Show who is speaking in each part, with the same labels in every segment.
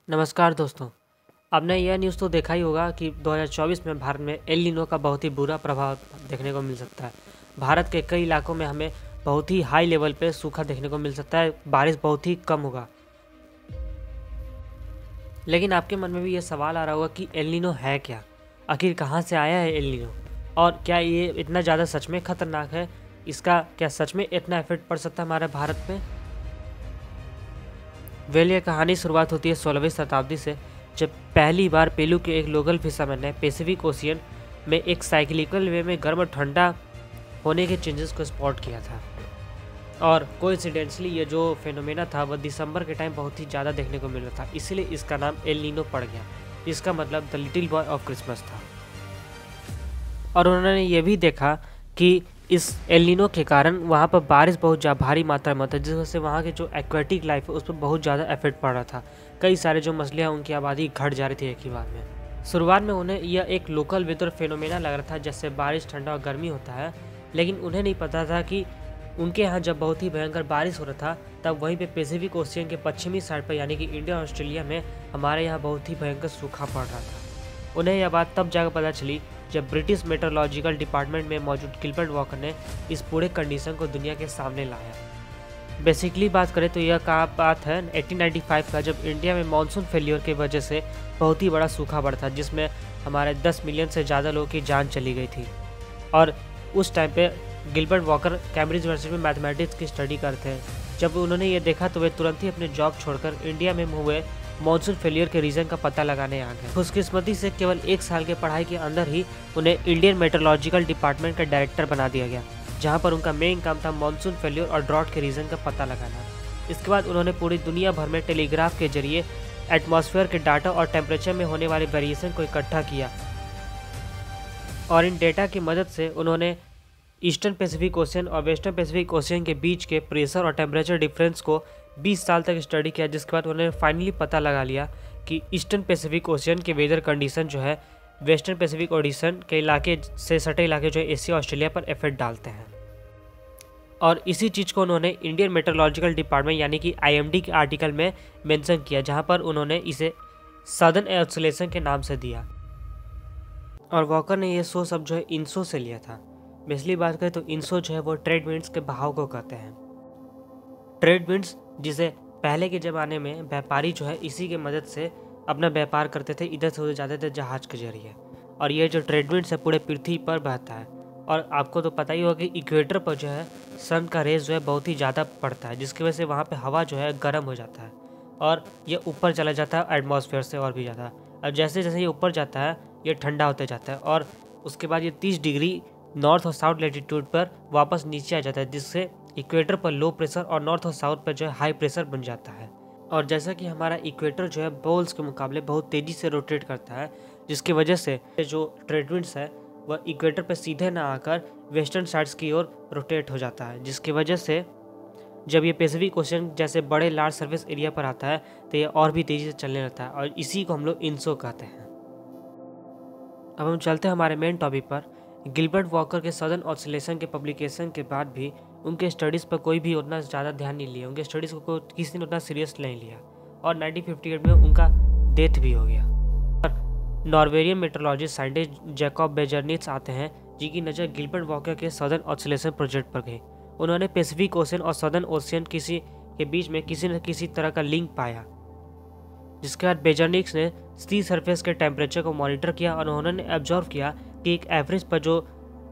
Speaker 1: नमस्कार दोस्तों। आपने यह न्यूज़ तो देखा ही होगा कि 2024 में भारत में एल नीनो का बहुत ही बुरा प्रभाव देखने को मिल सकता है। भारत के कई इलाकों में हमें बहुत ही हाई लेवल पे सूखा देखने को मिल सकता है, बारिश बहुत ही कम होगा। लेकिन आपके मन में भी ये सवाल आ रहा होगा कि एल नीनो है क्या, आखिर कहाँ से आया है एल नीनो, और क्या ये इतना ज़्यादा सच में खतरनाक है, इसका क्या सच में इतना इफेक्ट पड़ सकता है हमारे भारत में। ये कहानी शुरुआत होती है 16वीं शताब्दी से, जब पहली बार पेरू के एक लोकल फिशरमैन ने पैसिफिक ओशियन में एक साइक्लिकल वे में गर्म और ठंडा होने के चेंजेस को स्पॉट किया था। और कोइंसिडेंटली ये जो फेनोमेना था वह दिसंबर के टाइम बहुत ही ज़्यादा देखने को मिल रहा था, इसीलिए इसका नाम एल नीनो पड़ गया। इसका मतलब the little boy of Christmas था। और उन्होंने ये भी देखा कि इस एल नीनो के कारण वहाँ पर बारिश बहुत भारी मात्रा में होता है, जिस वजह से वहाँ के जो एक्वेटिक लाइफ है उस पर बहुत ज़्यादा इफेक्ट पड़ रहा था। कई सारे जो मछलियाँ उनकी आबादी घट जा रही थी एक ही बार में। शुरुआत में उन्हें यह एक लोकल वेदर फेनोमेना लग रहा था, जैसे बारिश, ठंडा और गर्मी होता है, लेकिन उन्हें नहीं पता था कि उनके यहाँ जब बहुत ही भयंकर बारिश हो रहा था तब वहीं पे पैसिफिक ओशियन के पश्चिमी साइड पर यानी कि इंडिया और ऑस्ट्रेलिया में हमारे यहाँ बहुत ही भयंकर सूखा पड़ रहा था। उन्हें यह बात तब जाकर पता चली जब ब्रिटिश मेट्रोलॉजिकल डिपार्टमेंट में मौजूद गिलबर्ट वॉकर ने इस पूरे कंडीशन को दुनिया के सामने लाया। बेसिकली बात करें तो यह का बात है 1895 का, जब इंडिया में मानसून फेलियर की वजह से बहुत ही बड़ा सूखा पड़ा था, जिसमें हमारे 10 मिलियन से ज़्यादा लोगों की जान चली गई थी। और उस टाइम पे गिलबर्ट वॉकर कैम्ब्रिज यूनिवर्सिटी में मैथमेटिक्स की स्टडी करते हैं। जब उन्होंने ये देखा तो वे तुरंत ही अपने जॉब छोड़कर इंडिया में हुए मानसून फेलियर के रीज़न का पता लगाने आ गए। खुशकिस्मती से केवल 1 साल के पढ़ाई के अंदर ही उन्हें इंडियन मेट्रोलॉजिकल डिपार्टमेंट का डायरेक्टर बना दिया गया, जहां पर उनका मेन काम था मानसून फेलियर और ड्रॉट के रीज़न का पता लगाना। इसके बाद उन्होंने पूरी दुनिया भर में टेलीग्राफ के जरिए एटमॉस्फेयर के डाटा और टेम्परेचर में होने वाले वेरिएशन को इकट्ठा किया, और इन डेटा की मदद से उन्होंने ईस्टर्न पैसिफिक ओशियन और वेस्टर्न पैसिफिक ओशियन के बीच के प्रेशर और टेम्परेचर डिफरेंस को 20 साल तक स्टडी किया, जिसके बाद उन्होंने फाइनली पता लगा लिया कि ईस्टर्न पैसिफिक ओशियन के वेदर कंडीशन जो है वेस्टर्न पैसिफिक ओशियन के इलाके से सटे इलाके जो है एशिया ऑस्ट्रेलिया पर इफेक्ट डालते हैं। और इसी चीज़ को उन्होंने इंडियन मेट्रोलॉजिकल डिपार्टमेंट यानी कि IMD के आर्टिकल में मेंशन किया, जहां पर उन्होंने इसे सदर्न ऑसिलेशन के नाम से दिया। और वॉकर ने ये सोच अब जो है इंसो से लिया था। बेसिकली बात करें तो इंसो जो है वो ट्रेड विंड्स के बहाव को कहते हैं। ट्रेड विंड्स जिसे पहले के ज़माने में व्यापारी जो है इसी के मदद से अपना व्यापार करते थे, इधर से उधर जाते थे जहाज के जरिए। और ये जो ट्रेड विंड्स है पूरे पृथ्वी पर बहता है। और आपको तो पता ही होगा कि इक्वेटर पर जो है सन का रेज जो है बहुत ही ज़्यादा पड़ता है, जिसकी वजह से वहाँ पे हवा जो है गर्म हो जाता है और ये ऊपर चला जाता है एटमॉस्फेयर से और भी ज़्यादा। और जैसे जैसे ये ऊपर जाता है ये ठंडा होते जाता है, और उसके बाद ये 30 डिग्री नॉर्थ और साउथ लैटिट्यूड पर वापस नीचे आ जाता है, जिससे इक्वेटर पर लो प्रेशर और नॉर्थ और साउथ पर जो है हाई प्रेशर बन जाता है। और जैसा कि हमारा इक्वेटर जो है पोल्स के मुकाबले बहुत तेज़ी से रोटेट करता है, जिसकी वजह से जो ट्रेड विंड्स है वह इक्वेटर पर सीधे ना आकर वेस्टर्न साइड्स की ओर रोटेट हो जाता है, जिसकी वजह से जब ये पैसिफिक ओशियन जैसे बड़े लार्ज सर्फेस एरिया पर आता है तो ये और भी तेज़ी से चलने लगता है, और इसी को हम लोग इंसो कहते हैं। अब हम चलते हैं हमारे मेन टॉपिक पर। गिलबर्ट वॉकर के सदर्न ऑसिलेशन के पब्लिकेशन के बाद भी उनके स्टडीज़ पर कोई भी उतना ज़्यादा ध्यान नहीं लिया, उनके स्टडीज़ को किसी ने उतना सीरियस नहीं लिया, और 1958 में उनका डेथ भी हो गया। और नॉर्वेरियन मेट्रोलॉजिस्ट साइंटिस्ट जैकब बेजरनिट्स आते हैं, जिनकी नज़र गिलबर्ट वॉकर के सदर्न ऑसिलेशन प्रोजेक्ट पर गई। उन्होंने पैसिफिक ओशियन और सदर्न ओशियन किसी के बीच में किसी न किसी तरह का लिंक पाया, जिसके बाद बेजरनिक्स ने सी सरफेस के टेम्परेचर को मॉनिटर किया और उन्होंने ऑब्जर्व किया कि एक एवरेज पर जो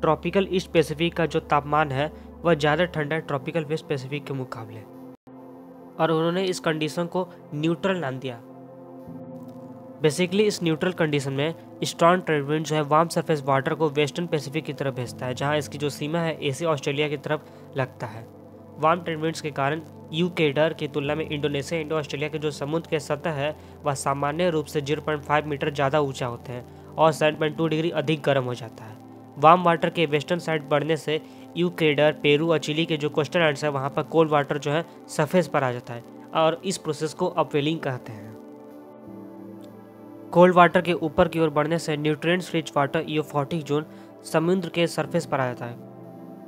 Speaker 1: ट्रॉपिकल ईस्ट पैसिफिक का जो तापमान है वह ज़्यादा ठंडा है ट्रॉपिकल वेस्ट पैसिफिक के मुकाबले, और उन्होंने इस कंडीशन को न्यूट्रल नाम दिया। बेसिकली इस न्यूट्रल कंडीशन में स्ट्रॉन्ग ट्रेड विंड जो है वार्म सरफेस वाटर को वेस्टर्न पैसिफिक की तरफ भेजता है, जहाँ इसकी जो सीमा है एशिया ऑस्ट्रेलिया की तरफ लगता है। वार्म ट्रेड विंड्स के कारण इक्वेटर की तुलना में इंडोनेशिया इंडो ऑस्ट्रेलिया के जो समुद्र के सतह है वह सामान्य रूप से 0.5 मीटर ज़्यादा ऊंचा होते हैं और 7.2 डिग्री अधिक गर्म हो जाता है। वार्म वाटर के वेस्टर्न साइड बढ़ने से इक्वेटर, पेरू और चिली के जो कोस्टल लैंड्स है वहाँ पर कोल्ड वाटर जो है सरफेस पर आ जाता है, और इस प्रोसेस को अपवेलिंग कहते हैं। कोल्ड वाटर के ऊपर की ओर बढ़ने से न्यूट्रिएंट्स रिच वाटर इओफोटिक जोन समुद्र के सरफेस पर आ जाता है।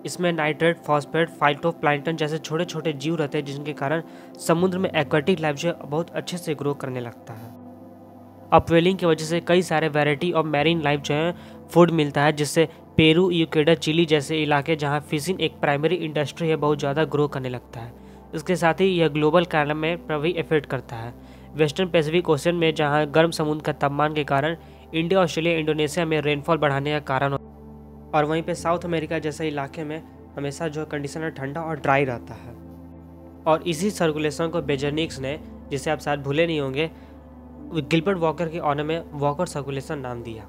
Speaker 1: इसमें नाइट्रेट, फॉस्फेट, फाइटोप्लैंक्टन जैसे छोटे छोटे जीव रहते हैं, जिनके कारण समुद्र में एक्वेटिक लाइफ जो है बहुत अच्छे से ग्रो करने लगता है। अपवेलिंग की वजह से कई सारे वैरायटी ऑफ मैरीन लाइफ जो है फूड मिलता है, जिससे पेरू, इक्वेडर, चिली जैसे इलाके जहाँ फिशिंग एक प्राइमरी इंडस्ट्री है बहुत ज़्यादा ग्रो करने लगता है। इसके साथ ही यह ग्लोबल क्लाइमेट में प्रभावी इफेक्ट करता है। वेस्टर्न पैसिफिक ओशन में जहाँ गर्म समुद्र का तापमान के कारण इंडिया, ऑस्ट्रेलिया, इंडोनेशिया में रेनफॉल बढ़ाने का कारण और वहीं पे साउथ अमेरिका जैसे इलाके में हमेशा जो कंडीशन है ठंडा और ड्राई रहता है। और इसी सर्कुलेशन को बेजनिक्स ने, जिसे आप शायद भूले नहीं होंगे, गिलबर्ट वॉकर के ऑनर में वॉकर सर्कुलेशन नाम दिया।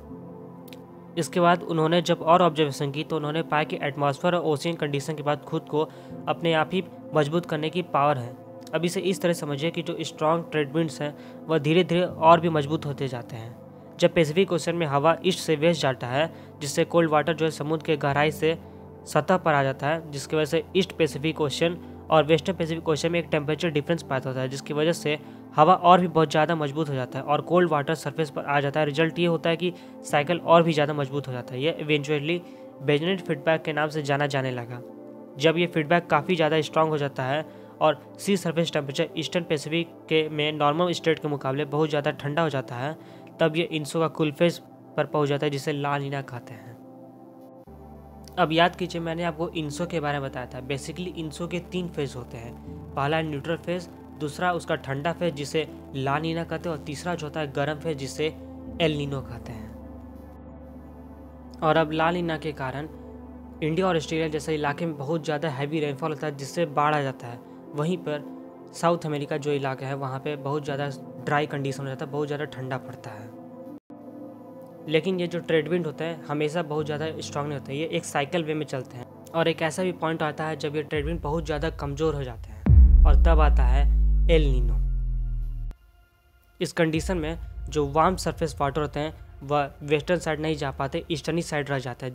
Speaker 1: इसके बाद उन्होंने जब और ऑब्जर्वेशन की तो उन्होंने पाया कि एटमॉस्फेयर और ओशियन कंडीशन के बाद खुद को अपने आप ही मजबूत करने की पावर है। अब इसे इस तरह समझिए कि जो स्ट्रॉन्ग ट्रेड विंड्स हैं वह धीरे धीरे और भी मजबूत होते जाते हैं। जब पैसिफिक ओशन में हवा ईस्ट से वेस्ट जाता है, जिससे कोल्ड वाटर जो है समुद्र के गहराई से सतह पर आ जाता है, जिसकी वजह से ईस्ट पैसिफिक ओशन और वेस्टर्न पैसिफिक ओशन में एक टेम्परेचर डिफरेंस पैदा होता है, जिसकी वजह से हवा और भी बहुत ज़्यादा मजबूत हो जाता है और कोल्ड वाटर सरफेस पर आ जाता है। रिजल्ट ये होता है कि साइकिल और भी ज़्यादा मजबूत हो जाता है। यह इवेंचुअली बेजनेट फीडबैक के नाम से जाना जाने लगा। जब ये फीडबैक काफ़ी ज़्यादा स्ट्रांग हो जाता है और सी सरफेस टेम्परेचर ईस्टर्न पैसिफिक के में नॉर्मल स्टेट के मुकाबले बहुत ज़्यादा ठंडा हो जाता है, तब ये इंसो का कूल फेज पर पहुँच जाता है, जिसे ला नीना कहते हैं। अब याद कीजिए, मैंने आपको इंसो के बारे में बताया था। बेसिकली इंसो के 3 फेज होते हैं। पहला है न्यूट्रल फेज, दूसरा उसका ठंडा फेज जिसे ला नीना कहते हैं, और तीसरा जो होता है गर्म फेज जिसे एल नीनो कहते हैं। और अब ला नीना के कारण इंडिया और ऑस्ट्रेलिया जैसे इलाके में बहुत ज़्यादा हैवी रेनफॉल होता है, जिससे बाढ़ आ जाता है। वहीं पर साउथ अमेरिका जो इलाका है वहाँ पे बहुत ज़्यादा ड्राई कंडीशन हो जाता है, बहुत ज़्यादा ठंडा पड़ता है। लेकिन ये जो ट्रेड विंड होते हैं हमेशा बहुत ज़्यादा स्ट्रांग नहीं होते हैं, ये एक साइकिल वे में चलते हैं। और एक ऐसा भी पॉइंट आता है जब ये ट्रेड विंड बहुत ज़्यादा कमज़ोर हो जाते हैं, और तब आता है एल नीनो। इस कंडीशन में जो वार्म सरफेस वाटर होते हैं वह वेस्टर्न साइड नहीं जा पाते, ईस्टर्नी साइड रह जाता है,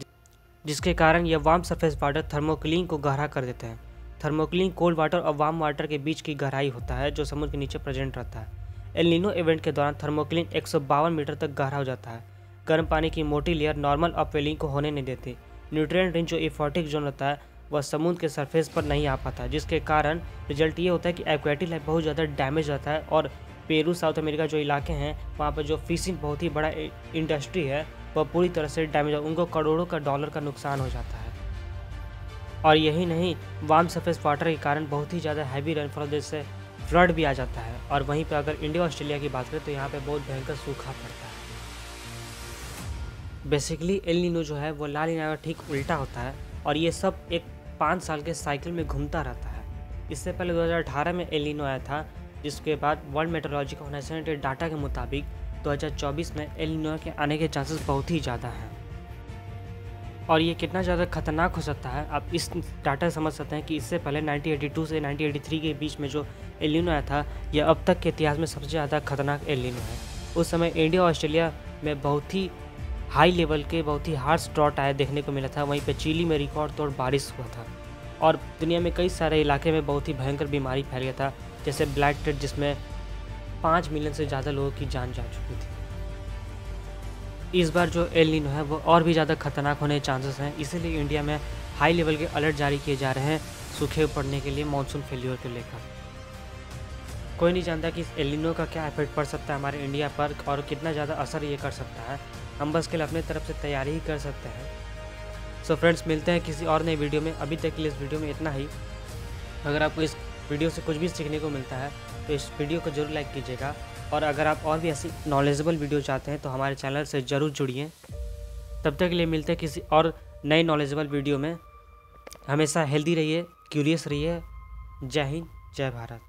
Speaker 1: जिसके कारण यह वार्म सरफेस वाटर थर्मोक्लिन को गहरा कर देते हैं। थर्मोक्लिन कोल्ड वाटर और वार्म वाटर के बीच की गहराई होता है जो समुद्र के नीचे प्रेजेंट रहता है। एल नीनो इवेंट के दौरान थर्मोक्लिन 152 मीटर तक गहरा हो जाता है। गर्म पानी की मोटी लेयर नॉर्मल अपवेलिंग को होने नहीं देती। न्यूट्रिएंट रिच जो इफोटिक जोन होता है वह समुद्र के सरफेस पर नहीं आ पाता, जिसके कारण रिजल्ट ये होता है कि एक्वेटिक लाइफ बहुत ज़्यादा डैमेज होता है। और पेरू, साउथ अमेरिका जो इलाके हैं वहाँ पर जो फिशिंग बहुत ही बड़ा इंडस्ट्री है वह पूरी तरह से डैमेज हो, उनको करोड़ों का डॉलर का नुकसान हो जाता है। और यही नहीं, वार्म सरफेस वाटर के कारण बहुत ही ज़्यादा हैवी रेनफॉल जैसे फ्लड भी आ जाता है। और वहीं पर अगर इंडिया ऑस्ट्रेलिया की बात करें तो यहाँ पे बहुत भयंकर सूखा पड़ता है। बेसिकली एल नीनो जो है वो ला नीना का ठीक उल्टा होता है, और ये सब एक 5 साल के साइकिल में घूमता रहता है। इससे पहले 2018 में एल नीनो आया था, जिसके बाद वर्ल्ड मेट्रोलॉजिकल ऑर्गेनाइजेशन के डाटा के मुताबिक 2024 में एल नीनो के आने के चांसेस बहुत ही ज़्यादा हैं। और ये कितना ज़्यादा खतरनाक हो सकता है आप इस डाटा से समझ सकते हैं कि इससे पहले 1982 से 1983 के बीच में जो एल नीनो आया था यह अब तक के इतिहास में सबसे ज़्यादा खतरनाक एल नीनो है। उस समय इंडिया और ऑस्ट्रेलिया में बहुत ही हाई लेवल के बहुत ही हार्श ड्रॉट आया देखने को मिला था। वहीं पे चिली में रिकॉर्ड तोड़ बारिश हुआ था, और दुनिया में कई सारे इलाके में बहुत ही भयंकर बीमारी फैल गया था, जैसे ब्लैक डेथ, जिसमें 5 मिलियन से ज़्यादा लोगों की जान जा चुकी थी। इस बार जो एल नीनो है वो और भी ज़्यादा खतरनाक होने के चांसेस हैं, इसीलिए इंडिया में हाई लेवल के अलर्ट जारी किए जा रहे हैं सूखे पड़ने के लिए, मानसून फेल्योर को लेकर। कोई नहीं जानता कि इस एल नीनो का क्या इफेक्ट पड़ सकता है हमारे इंडिया पर और कितना ज़्यादा असर ये कर सकता है। हम बस के लिए अपने तरफ से तैयारी ही कर सकते हैं। सो फ्रेंड्स, मिलते हैं किसी और नई वीडियो में। अभी तक के लिए इस वीडियो में इतना ही। अगर आपको इस वीडियो से कुछ भी सीखने को मिलता है तो इस वीडियो को ज़रूर लाइक कीजिएगा, और अगर आप और भी ऐसी नॉलेजेबल वीडियो चाहते हैं तो हमारे चैनल से ज़रूर जुड़िए। तब तक के लिए मिलते हैं किसी और नई नॉलेजेबल वीडियो में। हमेशा हेल्दी रहिए, क्यूरियस रहिए। जय हिंद, जय भारत।